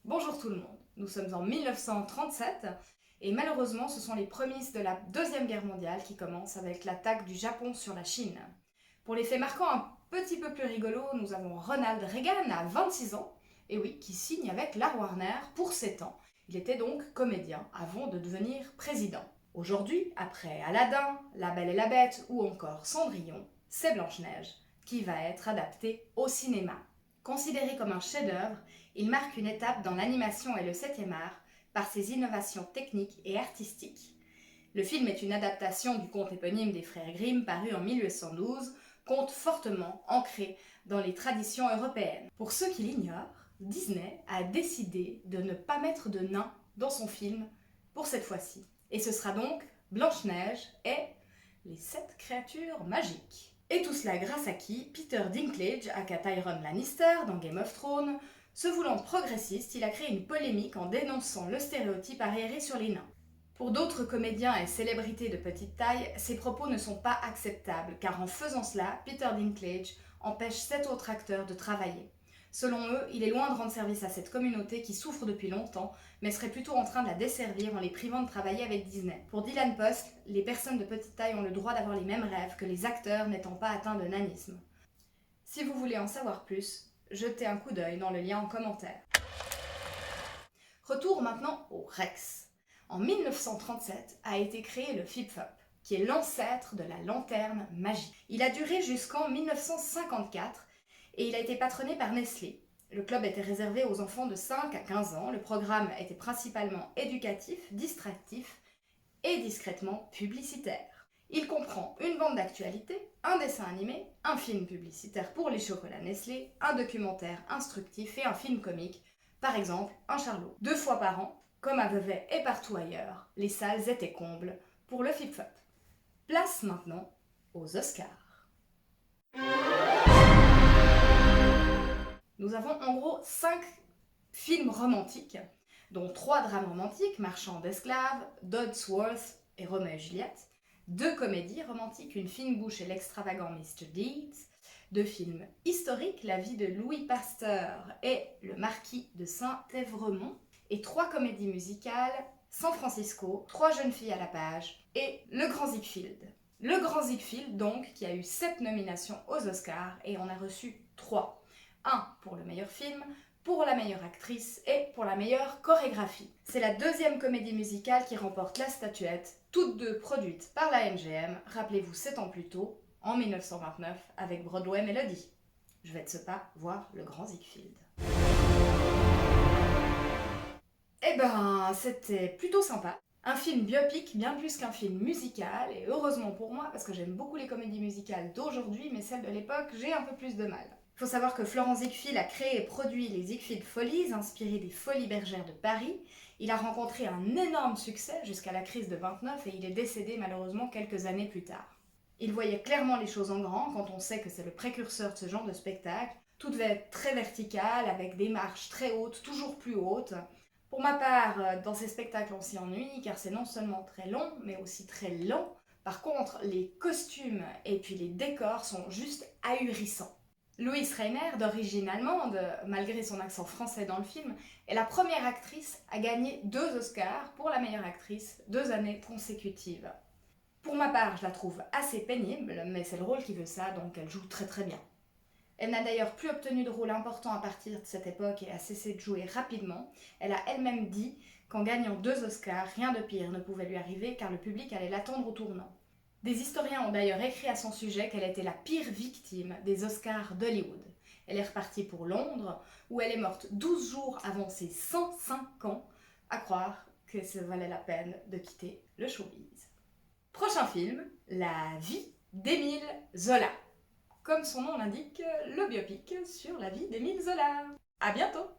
Bonjour tout le monde, nous sommes en 1937 et malheureusement ce sont les prémices de la Deuxième Guerre mondiale qui commencent avec l'attaque du Japon sur la Chine. Pour les faits marquants un petit peu plus rigolos, nous avons Ronald Reagan à 26 ans, et oui, qui signe avec la Warner pour 7 ans. Il était donc comédien avant de devenir président. Aujourd'hui, après Aladdin, La Belle et la Bête ou encore Cendrillon, c'est Blanche-Neige qui va être adaptée au cinéma. Considéré comme un chef-d'œuvre, il marque une étape dans l'animation et le 7e art par ses innovations techniques et artistiques. Le film est une adaptation du conte éponyme des frères Grimm paru en 1812, conte fortement ancré dans les traditions européennes. Pour ceux qui l'ignorent, Disney a décidé de ne pas mettre de nains dans son film pour cette fois-ci. Et ce sera donc Blanche-Neige et les 7 créatures magiques. Et tout cela grâce à qui? Peter Dinklage, aka Tyrion Lannister dans Game of Thrones. Se voulant progressiste, il a créé une polémique en dénonçant le stéréotype arriéré sur les nains. Pour d'autres comédiens et célébrités de petite taille, ces propos ne sont pas acceptables, car en faisant cela, Peter Dinklage empêche 7 autres acteurs de travailler. Selon eux, il est loin de rendre service à cette communauté qui souffre depuis longtemps, mais serait plutôt en train de la desservir en les privant de travailler avec Disney. Pour Dylan Post, les personnes de petite taille ont le droit d'avoir les mêmes rêves que les acteurs n'étant pas atteints de nanisme. Si vous voulez en savoir plus, jetez un coup d'œil dans le lien en commentaire. Retour maintenant au Rex. En 1937 a été créé le Flip-Flop, qui est l'ancêtre de la lanterne magique. Il a duré jusqu'en 1954 et il a été patronné par Nestlé. Le club était réservé aux enfants de 5 à 15 ans. Le programme était principalement éducatif, distractif et discrètement publicitaire. Il comprend une bande d'actualité, un dessin animé, un film publicitaire pour les chocolats Nestlé, un documentaire instructif et un film comique, par exemple un Charlot. 2 fois par an, comme à Vevey et partout ailleurs, les salles étaient combles pour le Flip-Flop. Place maintenant aux Oscars. Nous avons en gros 5 films romantiques, dont 3 drames romantiques, Marchand d'esclaves, Dodsworth et Roméo et Juliette, 2 comédies romantiques, Une fine bouche et l'extravagant Mr. Deeds, 2 films historiques, La vie de Louis Pasteur et Le marquis de Saint-Évremont, et 3 comédies musicales, San Francisco, 3 jeunes filles à la page et Le Grand Ziegfeld. Le Grand Ziegfeld, donc, qui a eu 7 nominations aux Oscars et en a reçu 3. 1 pour le meilleur film, pour la meilleure actrice et pour la meilleure chorégraphie. C'est la 2e comédie musicale qui remporte la statuette, toutes 2 produites par la MGM, rappelez-vous 7 ans plus tôt, en 1929, avec Broadway Melody. Je vais de ce pas voir Le Grand Ziegfeld. Eh ben, c'était plutôt sympa. Un film biopic bien plus qu'un film musical, et heureusement pour moi, parce que j'aime beaucoup les comédies musicales d'aujourd'hui, mais celles de l'époque, j'ai un peu plus de mal. Il faut savoir que Florent Ziegfeld a créé et produit les Ziegfeld Follies, inspirées des Folies Bergères de Paris. Il a rencontré un énorme succès jusqu'à la crise de 29 et il est décédé malheureusement quelques années plus tard. Il voyait clairement les choses en grand quand on sait que c'est le précurseur de ce genre de spectacle. Tout devait être très vertical, avec des marches très hautes, toujours plus hautes. Pour ma part, dans ces spectacles, on s'y ennuie car c'est non seulement très long, mais aussi très lent. Par contre, les costumes et puis les décors sont juste ahurissants. Louise Rainer, d'origine allemande, malgré son accent français dans le film, est la première actrice à gagner 2 Oscars pour la meilleure actrice 2 années consécutives. Pour ma part, je la trouve assez pénible, mais c'est le rôle qui veut ça, donc elle joue très très bien. Elle n'a d'ailleurs plus obtenu de rôle important à partir de cette époque et a cessé de jouer rapidement. Elle a elle-même dit qu'en gagnant 2 Oscars, rien de pire ne pouvait lui arriver car le public allait l'attendre au tournant. Des historiens ont d'ailleurs écrit à son sujet qu'elle était la pire victime des Oscars d'Hollywood. Elle est repartie pour Londres, où elle est morte 12 jours avant ses 105 ans, à croire que ça valait la peine de quitter le showbiz. Prochain film, La vie d'Émile Zola. Comme son nom l'indique, le biopic sur la vie d'Émile Zola. À bientôt!